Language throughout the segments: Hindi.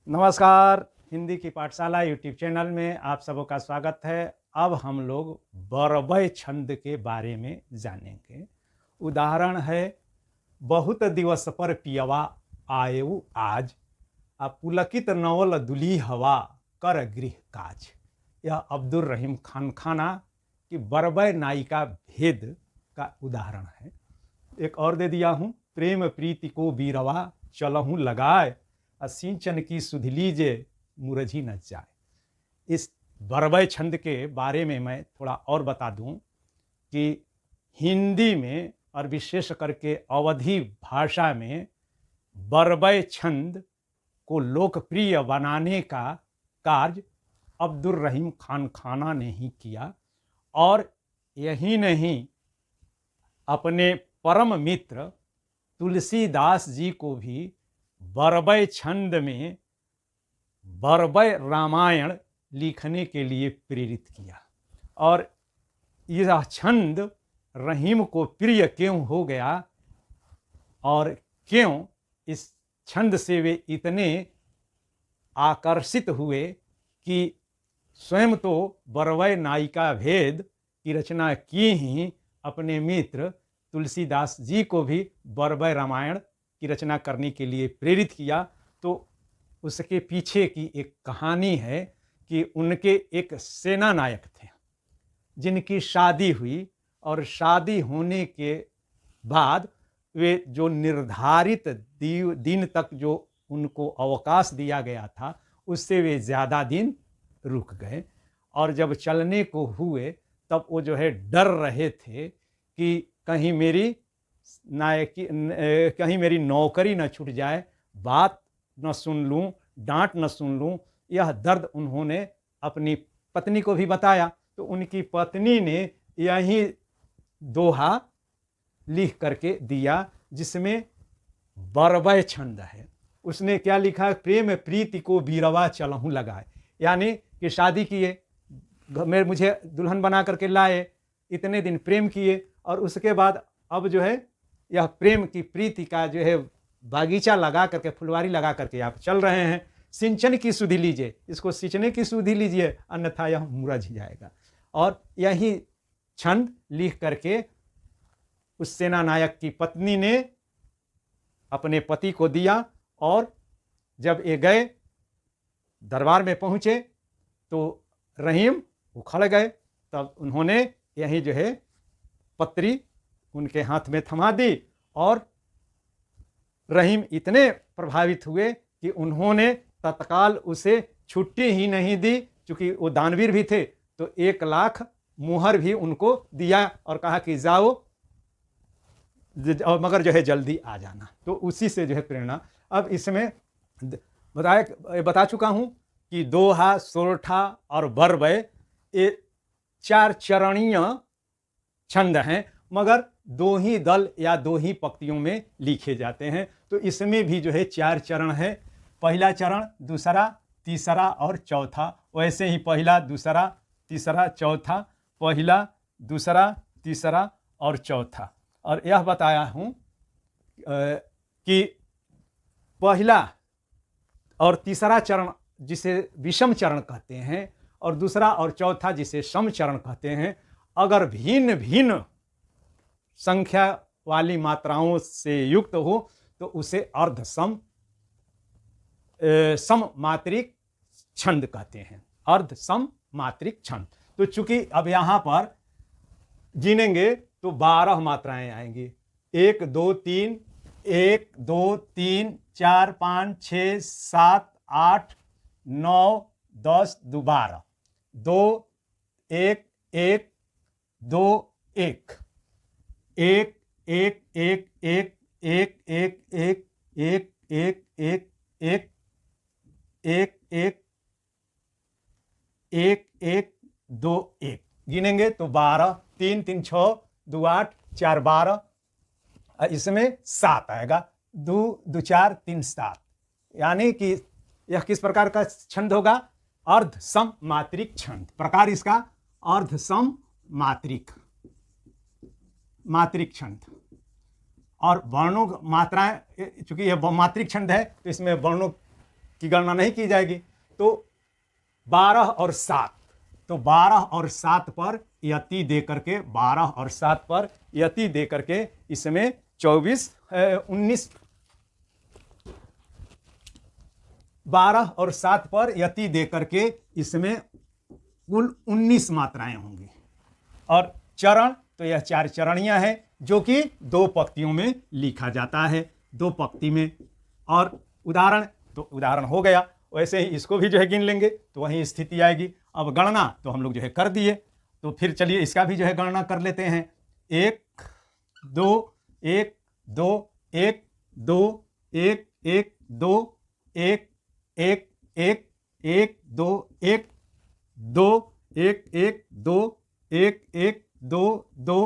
नमस्कार। हिंदी की पाठशाला यूट्यूब चैनल में आप सबों का स्वागत है। अब हम लोग बरबय छंद के बारे में जानेंगे। उदाहरण है, बहुत दिवस पर पियवा आयु आज, आ पुलकित नवल दुली हवा कर गृह काज। यह अब्दुल रहीम खान खाना की बरबय नायिका भेद का उदाहरण है। एक और दे दिया हूँ, प्रेम प्रीति को बीरवा चलहूँ लगाए, सिंचन की सुध लीजे मुरझी न जाए। इस बरबय छंद के बारे में मैं थोड़ा और बता दूं कि हिंदी में और विशेष करके अवधी भाषा में बरबय छंद को लोकप्रिय बनाने का कार्य अब्दुल रहीम खान खाना ने ही किया। और यही नहीं, अपने परम मित्र तुलसीदास जी को भी बरबय छंद में बरबय रामायण लिखने के लिए प्रेरित किया। और यह छंद रहीम को प्रिय क्यों हो गया और क्यों इस छंद से वे इतने आकर्षित हुए कि स्वयं तो बरबय नायिका भेद की रचना की ही अपने मित्र तुलसीदास जी को भी बरबय रामायण की रचना करने के लिए प्रेरित किया। तो उसके पीछे की एक कहानी है कि उनके एक सेना नायक थे जिनकी शादी हुई, और शादी होने के बाद वे जो निर्धारित दिन तक जो उनको अवकाश दिया गया था उससे वे ज़्यादा दिन रुक गए। और जब चलने को हुए तब वो जो है डर रहे थे कि कहीं मेरी नौकरी न छूट जाए, बात न सुन लूं, डांट न सुन लूं। यह दर्द उन्होंने अपनी पत्नी को भी बताया। तो उनकी पत्नी ने यही दोहा लिख करके दिया जिसमें बरबय छंद है। उसने क्या लिखा? प्रेम प्रीति को बीरवा चलहूँ लगाए, यानी कि शादी किए, मुझे दुल्हन बना करके लाए, इतने दिन प्रेम किए, और उसके बाद अब जो है यह प्रेम की प्रीति का जो है बागीचा लगा करके, फुलवारी लगा करके आप चल रहे हैं। सिंचन की सुधि लीजिए, इसको सींचने की सुधि लीजिए, अन्यथा यह मुरझ जाएगा। और यही छंद लिख करके उस सेना नायक की पत्नी ने अपने पति को दिया। और जब ये गए, दरबार में पहुंचे, तो रहीम उखड़ गए। तब उन्होंने यही जो है पत्री उनके हाथ में थमा दी, और रहीम इतने प्रभावित हुए कि उन्होंने तत्काल उसे छुट्टी ही नहीं दी, क्योंकि वो दानवीर भी थे। तो 1 लाख मुहर भी उनको दिया और कहा कि जाओ, मगर जो है जल्दी आ जाना। तो उसी से जो है प्रेरणा। अब इसमें बता चुका हूं कि दोहा, सोरठा और बरबय ये 4 चरणीय छंद हैं, मगर 2 ही दल या 2 ही पंक्तियों में लिखे जाते हैं। तो इसमें भी जो है 4 चरण है। पहला चरण, दूसरा, तीसरा और चौथा। वैसे ही पहला, दूसरा, तीसरा, चौथा, पहला, दूसरा, तीसरा और चौथा। और यह बताया हूँ कि पहला और तीसरा चरण जिसे विषम चरण कहते हैं, और दूसरा और चौथा जिसे सम चरण कहते हैं, अगर भिन्न भिन्न संख्या वाली मात्राओं से युक्त हो तो उसे अर्ध सम मात्रिक छंद कहते हैं। अर्ध सम मात्रिक छंद। तो चूंकि अब यहां पर गिनेंगे तो 12 मात्राएं आएंगी। 1 2 3, 1 2 3 4 5 6 7 8 9 10 12, 2 1 1 2 1 1 1 1 1 1 1 1 1 1 1 1 1 1 1 1 2 1 गिनेंगे तो 12, 3 3 6, 2 8, 4 12, इसमें 7 आएगा। 2 2 4 3 7, यानी कि यह किस प्रकार का छंद होगा? अर्ध सम मात्रिक छंद। प्रकार इसका अर्ध सम मात्रिक छंद। और वर्णों मात्राएं, चूंकि यह मात्रिक छंद है तो इसमें वर्णों की गणना नहीं की जाएगी। तो 12 और 7, तो 12 और 7 पर यति दे करके 12 और 7 पर यति दे करके इसमें 19 12 और 7 पर यति दे करके इसमें कुल 19 मात्राएं होंगी। और चरण, तो यह 4 चरणियां हैं जो कि 2 पंक्तियों में लिखा जाता है, 2 पंक्ति में। और उदाहरण, तो उदाहरण हो गया, वैसे ही इसको भी जो है गिन लेंगे तो वही स्थिति आएगी। अब गणना तो हम लोग जो है कर दिए, तो फिर चलिए इसका भी जो है गणना कर लेते हैं। 1 2 1 2 1 2 1 1 2 1 1 1 1 2 1 2 1 1 2 1 1 2 2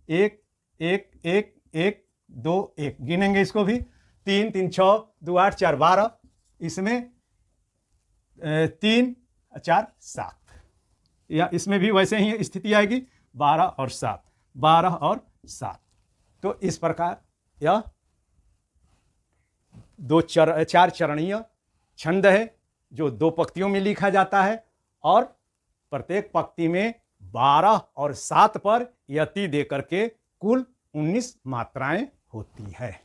1 1 1 1 2 1, गिनेंगे इसको भी। 3 3 6 2 8 4 12, इसमें 3 4 7, या इसमें भी वैसे ही स्थिति आएगी 12 और 7, 12 और 7। तो इस प्रकार यह 4 चरणीय छंद है जो 2 पंक्तियों में लिखा जाता है, और प्रत्येक पंक्ति में 12 और 7 पर यति दे करके कुल 19 मात्राएं होती है।